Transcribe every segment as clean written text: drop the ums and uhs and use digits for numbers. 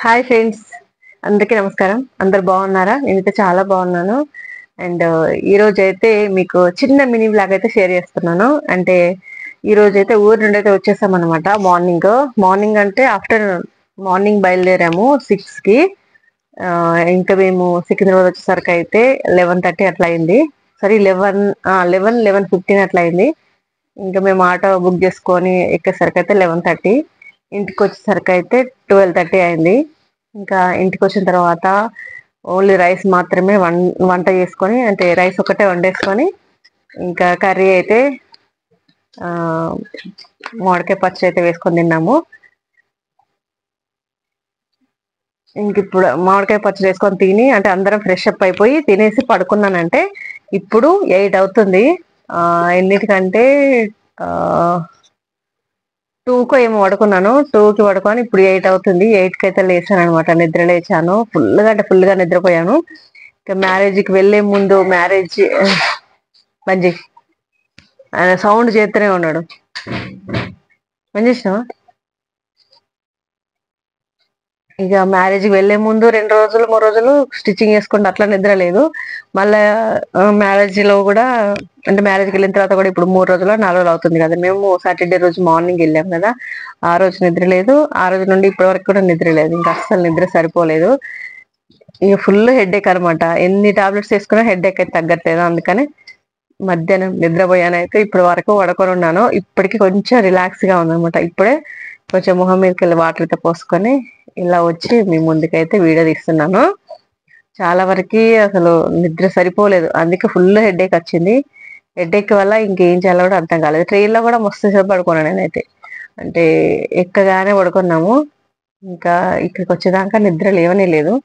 Hi friends, అందరికీ నమస్కారం. అందరు బాగున్నారా? నేనైతే చాలా బాగున్నాను. అండ్ ఈ రోజు అయితే మీకు చిన్న మినీ బ్లాగ్ అయితే షేర్ చేస్తున్నాను. అంటే ఈ రోజు అయితే ఊరు నుండి అయితే వచ్చేసాం అనమాట. మార్నింగ్ అంటే మార్నింగ్ బయలుదేరాము 6 కి. ఇంకా మేము సికింద్రాబాద్ వచ్చేసరికి అయితే 11:30 అట్లా అయింది. సారీ 11:15 అట్లా అయింది. ఇంకా మేము ఆటో బుక్ చేసుకొని ఎక్కేసరికి అయితే 11:30. ఇంటికి వచ్చేసరికి అయితే 12:30 అయింది. ఇంకా ఇంటికి వచ్చిన తర్వాత ఓన్లీ రైస్ మాత్రమే వంట చేసుకొని, అంటే రైస్ ఒకటే వండేసుకొని, ఇంకా కర్రీ అయితే ఆ మామిడికాయ పచ్చడి అయితే వేసుకొని తిన్నాము. ఇంక ఇప్పుడు మామిడికాయ పచ్చడి వేసుకొని తిని, అంటే అందరం ఫ్రెష్ అప్ అయిపోయి తినేసి పడుకున్నానంటే ఇప్పుడు 8 అవుతుంది. ఎన్నిటికంటే ఆ 2కో ఏమో పడుకున్నాను. 2కి పడుకొని ఇప్పుడు 8 అవుతుంది. 8కి అయితే లేచాను అనమాట. నిద్ర లేచాను. ఫుల్గా నిద్రపోయాను. ఇంకా మ్యారేజ్కి వెళ్లే ముందు మంచి ఆయన సౌండ్ చేస్తూనే ఉన్నాడు. మంచి ఇష్టమా. ఇక మ్యారేజ్కి వెళ్లే ముందు 2 రోజులు 3 రోజులు స్టిచ్చింగ్ చేసుకుంటే అట్లా నిద్ర లేదు. మళ్ళా మ్యారేజ్ లో కూడా, అంటే మ్యారేజ్కి వెళ్ళిన తర్వాత కూడా ఇప్పుడు 3 రోజులు 4 రోజులు అవుతుంది కదా. మేము సాటర్డే రోజు మార్నింగ్ వెళ్ళాం కదా, ఆ రోజు నిద్ర లేదు. ఆ రోజు నుండి ఇప్పటి వరకు కూడా నిద్ర లేదు. ఇంకా అస్సలు నిద్ర సరిపోలేదు. ఇక ఫుల్ హెడేక్ అనమాట. ఎన్ని టాబ్లెట్స్ వేసుకున్నా హెడేక్ అయితే తగ్గట్లేదు. అందుకని మధ్యాహ్నం నిద్రపోయాను. అయితే ఇప్పటి వరకు పడుకొని ఉన్నాను. ఇప్పటికి కొంచెం రిలాక్స్ గా ఉందనమాట. ఇప్పుడే కొంచెం మొహం మీదకి వెళ్ళి వాటర్ అయితే పోసుకొని ఇలా వచ్చి మీ ముందుకైతే వీడియో తీస్తున్నాను. చాలా వరకు అసలు నిద్ర సరిపోలేదు. అందుకే ఫుల్ హెడేక్ వచ్చింది. హెడేక్ వల్ల ఇంకేం చేయాలో కూడా అర్థం కాలేదు. ట్రైన్ లో కూడా మస్తు సేపు పడుకున్నాను నేనైతే. అంటే ఎక్కగానే పడుకున్నాము. ఇంకా ఇక్కడికి వచ్చేదాకా నిద్ర లేవనే లేదు.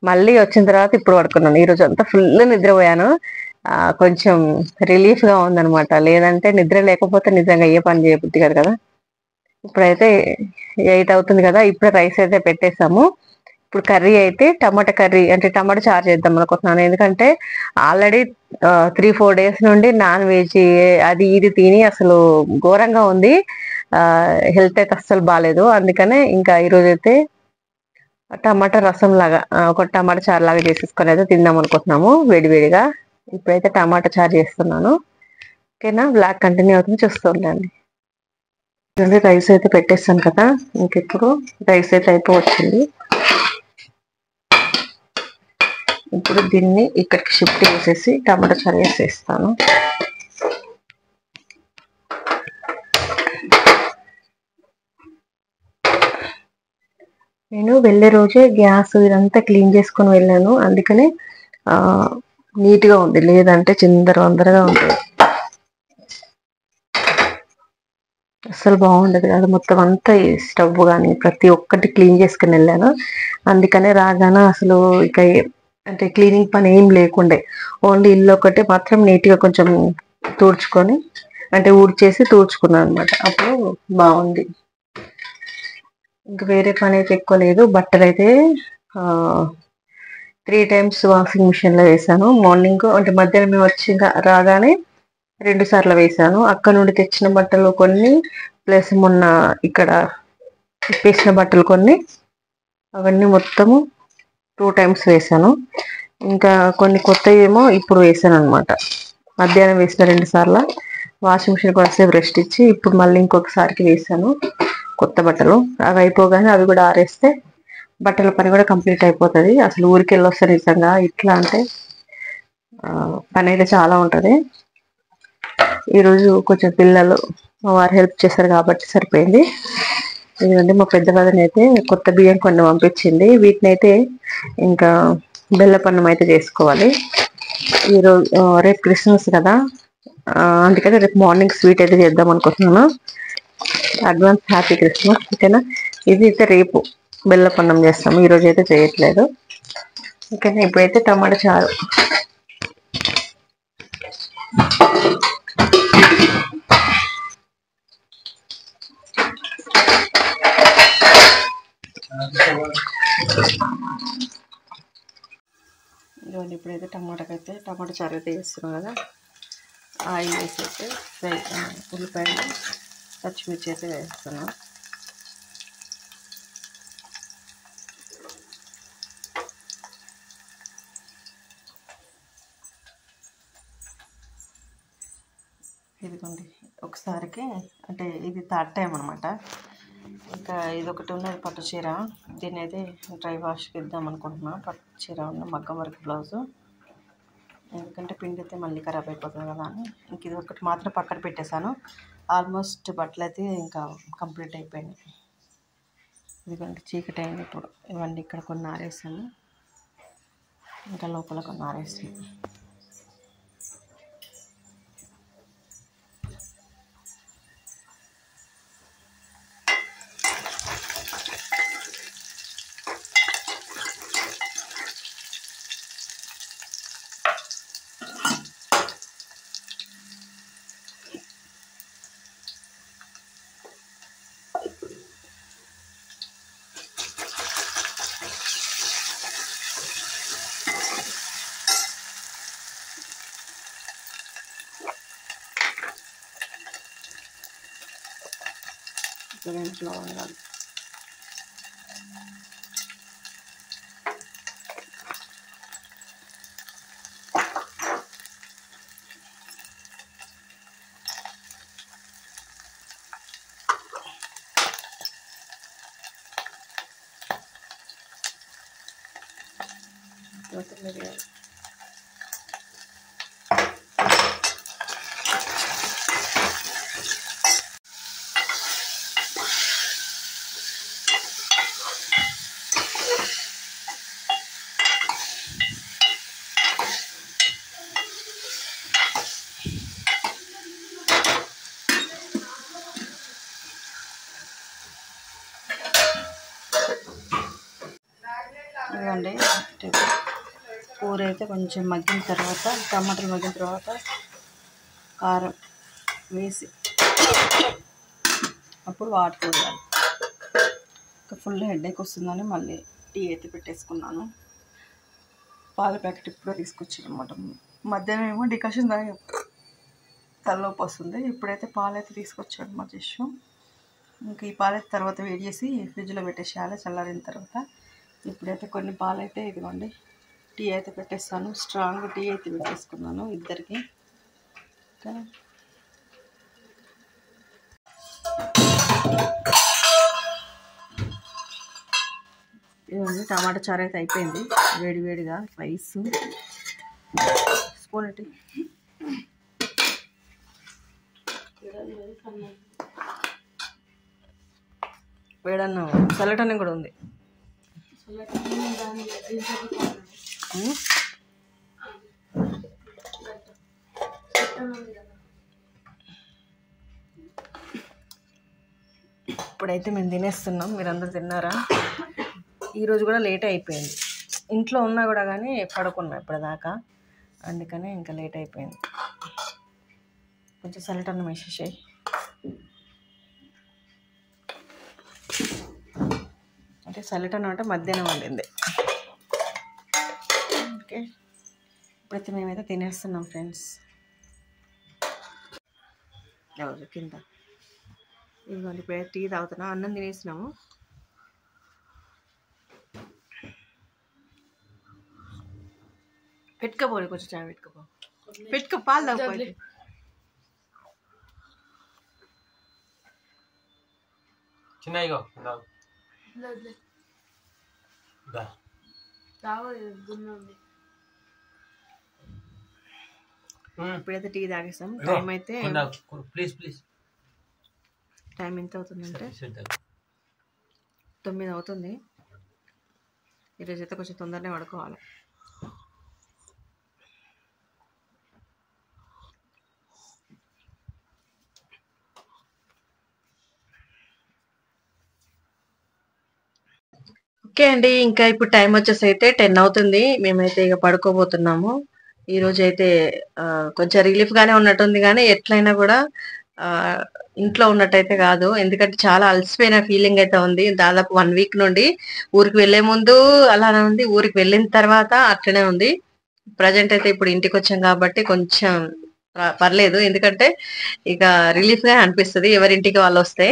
మళ్ళీ వచ్చిన తర్వాత ఇప్పుడు పడుకున్నాను. ఈ రోజు అంతా ఫుల్ నిద్రపోయాను. కొంచెం రిలీఫ్ గా ఉందనమాట. లేదంటే నిద్ర లేకపోతే నిజంగా ఏ పని చేయబుద్ధి కాదు కదా. ఇప్పుడైతే 8 అవుతుంది కదా. ఇప్పుడే రైస్ అయితే పెట్టేసాము. ఇప్పుడు కర్రీ అయితే టమాటా కర్రీ, అంటే టమాటా చారు చేద్దాం అనుకుంటున్నాను. ఎందుకంటే ఆల్రెడీ 3-4 డేస్ నుండి నాన్ వెజ్ అది ఇది తిని అసలు ఘోరంగా ఉంది. హెల్త్ అయితే అస్సలు బాగాలేదు. అందుకనే ఇంకా ఈరోజు అయితే టమాటా రసం లాగా, ఒక టమాటా చారు లాగా చేసేసుకొని అయితే తిందాం అనుకుంటున్నాము వేడివేడిగా. ఇప్పుడైతే టమాటా చారు చేస్తున్నాను. ఓకేనా, బ్లాగ్ కంటిన్యూ అవుతుంది, చూస్తూ ఉండండి. రైస్ అయితే పెట్టేస్తాను కదా. ఇంకెప్పుడు రైస్ అయితే అయిపోవచ్చింది. ఇప్పుడు దీన్ని ఇక్కడికి షిఫ్ట్ చేసేసి టమాటా చారు వేసేస్తాను. నేను వెళ్ళే రోజే గ్యాస్ ఇదంతా క్లీన్ చేసుకొని వెళ్ళాను. అందుకనే నీట్ గా ఉంది. లేదంటే చిందరవందరగా ఉంటుంది. అసలు బాగుండదు కదా. మొత్తం అంతా స్టవ్ కానీ ప్రతి ఒక్కటి క్లీన్ చేసుకుని వెళ్ళాను. అందుకనే రాగానే అసలు ఇక అంటే క్లీనింగ్ పని ఏం లేకుండే. ఓన్లీ ఇల్లు ఒకటి మాత్రం నీట్ గా కొంచెం తుడుచుకొని, అంటే ఊడ్చేసి తుడుచుకున్నాను అనమాట. అప్పుడు బాగుంది. ఇంకా వేరే పని అయితే ఎక్కువ లేదు. బట్టలు అయితే 3 times వాషింగ్ మిషన్ లో వేసాను. మార్నింగ్ అంటే మధ్యాహ్నం వచ్చి రాగానే 2 సార్లు వేసాను. అక్కడ నుండి తెచ్చిన బట్టలు కొన్ని, ప్లస్ మొన్న ఇక్కడ వేసిన బట్టలు కొన్ని, అవన్నీ మొత్తము 2 times వేసాను. ఇంకా కొన్ని కొత్తవి ఏమో ఇప్పుడు వేసాను అనమాట. మధ్యాహ్నం వేసిన 2 సార్లు వాషింగ్ మిషన్ కొంతసేపు రెస్ట్ ఇచ్చి ఇప్పుడు మళ్ళీ ఇంకొకసారికి వేసాను కొత్త బట్టలు. అవి అయిపోగానే అవి కూడా ఆరేస్తే బట్టల పని కూడా కంప్లీట్ అయిపోతుంది. అసలు ఊరికి వెళ్ళొస్తే నిజంగా ఇట్లా అంటే పని అయితే చాలా ఉంటుంది. ఈరోజు కొంచెం పిల్లలు మా వారు హెల్ప్ చేశారు కాబట్టి సరిపోయింది. ఎందుకంటే మా పెద్ద వదిన అయితే కొత్త బియ్యం కొన్ని పంపించింది. వీటిని అయితే ఇంకా బెల్లపన్నం అయితే చేసుకోవాలి. ఈరోజు రేపు క్రిస్మస్ కదా, అందుకని రేపు మార్నింగ్ స్వీట్ అయితే చేద్దాం అనుకుంటున్నాను. Advance happy Christmas. ఓకేనా, ఇది అయితే రేపు బెల్లపన్నం చేస్తాము. ఈరోజు అయితే చేయట్లేదు. ఓకేనా, ఇప్పుడైతే టమాటా చారు. ఇదిగోండి, ఇప్పుడైతే టమాటా చారు అయితే చేస్తున్నాం కదా. ఆయిల్ వేసి అయితే ఉల్లిపాయలు పచ్చిమిర్చి అయితే వేస్తున్నాం. ఇదిగోండి ఒకసారికి అంటే ఇది థర్డ్ టైం అనమాట. ఇంకా ఇదొకటి ఉన్నది పట్టు చీర, దీన్ని అయితే డ్రై వాష్కి ఇద్దాం అనుకుంటున్నా. పట్టు చీర ఉన్న మగ్గం వర్క్ బ్లౌజు, ఎందుకంటే పిండితే మళ్ళీ ఖరాబ్ అయిపోతుంది కదా అని ఇంక ఇది ఒకటి మాత్రం పక్కన పెట్టేశాను. ఆల్మోస్ట్ బట్టలు అయితే ఇంకా కంప్లీట్ అయిపోయినాయి. ఇదిగోండి చీకటి అయింది ఇప్పుడు. ఇవన్నీ ఇక్కడ కొన్ని ఆరేసాను, ఇంకా లోపల కొన్ని ఆరేసాను. లవంగాలు మిరియాలు ఇవ్వండి. కూర అయితే కొంచెం మగ్గిన తర్వాత, టమాటాలు మగ్గిన తర్వాత కారం వేసి అప్పుడు వాటర్ పోయాలి. ఇంకా ఫుల్ హెడేక్ వస్తుందని మళ్ళీ టీ అయితే పెట్టేసుకున్నాను. పాల ప్యాకెట్ ఇప్పుడు తీసుకొచ్చాను అనమాట. మధ్యాహ్నం ఏమో డికాషన్ తాగి తలనొప్పి వస్తుంది, ఇప్పుడైతే పాలైతే తీసుకొచ్చాడు మా జస్సు. ఇంకా ఈ పాలైతే తర్వాత వేడి చేసి ఫ్రిడ్జ్లో పెట్టేసేయాలి చల్లారిన తర్వాత. ఇప్పుడైతే కొన్ని పాలైతే ఇదిగోండి టీ అయితే పెట్టేస్తాను. స్ట్రాంగ్ టీ అయితే పెట్టేసుకున్నాను ఇద్దరికి. ఇదిగోండి టమాటా చారు అయితే అయిపోయింది. వేడి వేడిగా రైస్ స్పూన్ టీ వేడన్నం చల్లటన్నం కూడా ఉంది. ఇప్పుడైతే మేము తినేస్తున్నాం. మీరందరూ తిన్నారా? ఈరోజు కూడా లేట్ అయిపోయింది. ఇంట్లో ఉన్నా కూడా కానీ పడుకున్నాం ఇప్పటిదాకా, అందుకనే ఇంకా లేట్ అయిపోయింది. కొంచెం చల్లటన్నం వేసేసాయి. అంటే చల్లటన్నం అంటే మధ్యాహ్నం వండింది. ఓకే, ఇప్పుడైతే మేమైతే తినేస్తున్నాం ఫ్రెండ్స్. ఎవరు కింద ఇదిగోండి ఇప్పుడైతే టీ తాగుతున్నా. అన్నం తినేసినాము. పెట్టుకోపోయి కొంచెం చాయ్ పెట్టుకో పాలు తాగిపోయి. ఇప్పుడైతే టీ తాగేస్తాం. టైం అయితే టైం ఎంత అవుతుందంటే 9 అవుతుంది. ఈరోజు అయితే కొంచెం తొందరనే పడుకోవాలి. ఓకే అండి, ఇంకా ఇప్పుడు టైం వచ్చేసి అయితే 10 అవుతుంది. మేమైతే ఇక పడుకోబోతున్నాము. ఈరోజు అయితే కొంచెం రిలీఫ్ గానే ఉన్నట్టుంది, కానీ ఎట్లయినా కూడా ఇంట్లో ఉన్నట్టయితే కాదు. ఎందుకంటే చాలా అలసిపోయిన ఫీలింగ్ అయితే ఉంది. దాదాపు 1 వీక్ నుండి ఊరికి వెళ్లే ముందు అలానే ఉంది, ఊరికి వెళ్ళిన తర్వాత అట్లనే ఉంది. ప్రజెంట్ అయితే ఇప్పుడు ఇంటికి వచ్చాం కాబట్టి కొంచెం పర్లేదు. ఎందుకంటే ఇక రిలీఫ్ గా అనిపిస్తుంది ఎవరింటికి వాళ్ళు వస్తే.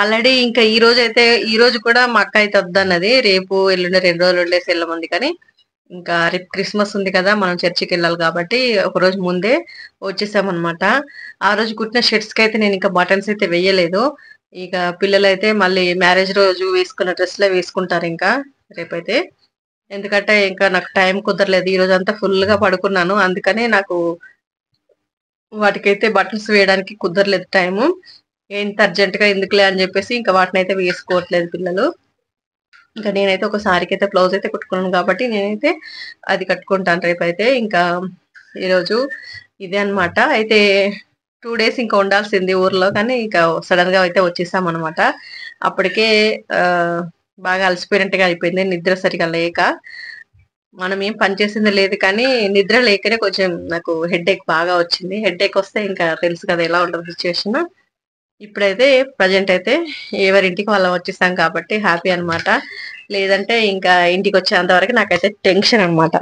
ఆల్రెడీ ఇంకా ఈ రోజు కూడా మా అక్క అయితే వద్దన్నది. రేపు ఎల్లుండి 2 రోజులు ఉండేసి వెళ్ళమంది, కానీ ఇంకా రేపు క్రిస్మస్ ఉంది కదా, మనం చర్చికి వెళ్ళాలి కాబట్టి ఒక రోజు ముందే వచ్చేసామన్నమాట. ఆ రోజు కుట్టిన షర్ట్స్ కి అయితే నేను ఇంకా బటన్స్ అయితే వేయలేదు. ఇక పిల్లలైతే మళ్ళీ మ్యారేజ్ రోజు వేసుకున్న డ్రెస్లే వేసుకుంటారు ఇంకా రేపైతే. ఎందుకంటే ఇంకా నాకు టైం కుదరలేదు, ఈ రోజు అంతా ఫుల్ గా పడుకున్నాను, అందుకనే నాకు వాటికైతే బటన్స్ వేయడానికి కుదరలేదు టైము. ఎంత అర్జెంట్ గా ఎందుకులే అని చెప్పేసి ఇంకా వాటిని అయితే వేసుకోవట్లేదు పిల్లలు. ఇంకా నేనైతే ఒక సారీకి అయితే బ్లౌజ్ అయితే కుట్టుకున్నాను కాబట్టి నేనైతే అది కట్టుకుంటాను రేపైతే. ఇంకా ఈరోజు ఇదే అన్నమాట. అయితే 2 days ఇంకా ఉండాల్సింది ఊర్లో, కానీ ఇంకా సడన్ గా అయితే వచ్చేసాం అనమాట. అప్పటికే ఆ బాగా అలసిపోయినట్టుగా అయిపోయింది, నిద్ర సరిగా లేక. మనం ఏం పని చేసింది లేదు కానీ నిద్ర లేకనే కొంచెం నాకు హెడేక్ బాగా వచ్చింది. హెడేక్ వస్తే ఇంకా తెలుసు కదా ఎలా ఉంటుంది సిచ్యువేషన్. ఇప్పుడైతే ప్రజెంట్ అయితే ఎవరింటికి వాళ్ళం వచ్చేసాం కాబట్టి హ్యాపీ అన్నమాట. లేదంటే ఇంకా ఇంటికి వచ్చేంత వరకు నాకైతే టెన్షన్ అన్నమాట.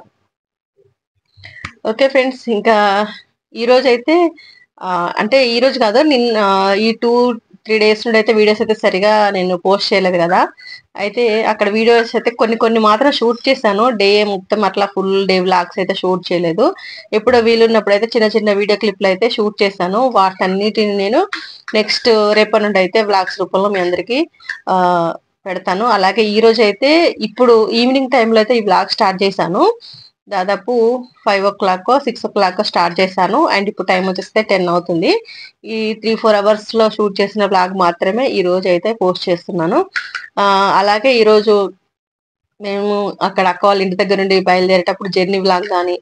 ఓకే ఫ్రెండ్స్, ఇంకా ఈ రోజు అయితే అంటే ఈ రోజు కాదు, నిన్న ఈ 2-3 days నుండి అయితే వీడియోస్ అయితే సరిగా నేను పోస్ట్ చేయలేదు కదా. అయితే అక్కడ వీడియోస్ అయితే కొన్ని కొన్ని మాత్రం షూట్ చేశాను, డే మొత్తం అట్లా ఫుల్ డే వ్లాగ్స్ అయితే షూట్ చేయలేదు. ఎప్పుడో వీలున్నప్పుడు అయితే చిన్న చిన్న వీడియో క్లిప్లు అయితే షూట్ చేశాను. వాటన్నిటిని నేను నెక్స్ట్ రేపటి నుండి అయితే వ్లాగ్స్ రూపంలో మీ అందరికి ఆ పెడతాను. అలాగే ఈ రోజు అయితే ఇప్పుడు ఈవినింగ్ టైంలో అయితే ఈ వ్లాగ్ స్టార్ట్ చేశాను. దాదాపు 5 o'clock 6 o'clock స్టార్ట్ చేశాను, అండ్ ఇప్పుడు టైం వచ్చేస్తే 10 అవుతుంది. ఈ 3-4 అవర్స్ లో షూట్ చేసిన బ్లాగ్ మాత్రమే ఈ రోజు అయితే పోస్ట్ చేస్తున్నాను. అలాగే ఈ రోజు మేము అక్కడ అక్క వాళ్ళ ఇంటి దగ్గర నుండి బయలుదేరేటప్పుడు జర్నీ బ్లాగ్ కానీ,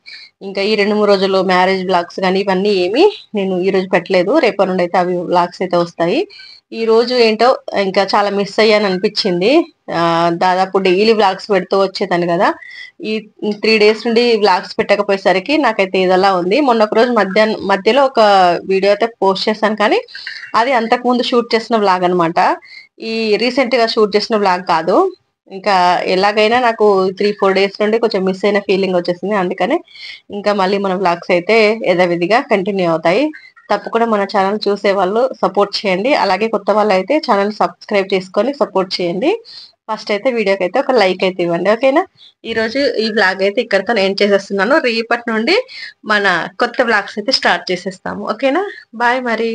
ఇంకా ఈ 2-3 రోజుల్లో మ్యారేజ్ బ్లాగ్స్ కానీ ఇవన్నీ ఏమి నేను ఈ రోజు పెట్టలేదు. రేపటి నుండి అయితే అవి బ్లాగ్స్ అయితే వస్తాయి. ఈ రోజు ఏంటో ఇంకా చాలా మిస్ అయ్యాను అనిపించింది. దాదాపు డైలీ బ్లాగ్స్ పెడుతూ వచ్చేదాన్ని కదా, ఈ 3 days నుండి బ్లాగ్స్ పెట్టకపోయేసరికి నాకైతే ఇదలా ఉంది. మొన్న ఒక రోజు మధ్యలో ఒక వీడియో అయితే పోస్ట్ చేశాను, కానీ అది అంతకు ముందు షూట్ చేసిన బ్లాగ్ అనమాట. ఈ రీసెంట్ గా షూట్ చేసిన బ్లాగ్ కాదు. ఇంకా ఎలాగైనా నాకు 3-4 days నుండి కొంచెం మిస్ అయిన ఫీలింగ్ వచ్చేసింది. అందుకనే ఇంకా మళ్ళీ మన బ్లాగ్స్ అయితే యథావిధిగా కంటిన్యూ అవుతాయి. తప్పకుండా మన ఛానల్ చూసే వాళ్ళు సపోర్ట్ చేయండి. అలాగే కొత్త వాళ్ళు అయితే ఛానల్ సబ్స్క్రైబ్ చేసుకొని సపోర్ట్ చేయండి. ఫస్ట్ అయితే వీడియోకి అయితే ఒక లైక్ అయితే ఇవ్వండి, ఓకేనా. ఈ రోజు ఈ బ్లాగ్ అయితే ఇక్కడితో ఎండ్ చేసేస్తున్నాను. రేపటి నుండి మన కొత్త బ్లాగ్స్ అయితే స్టార్ట్ చేసేస్తాము, ఓకేనా. బాయ్ మరి.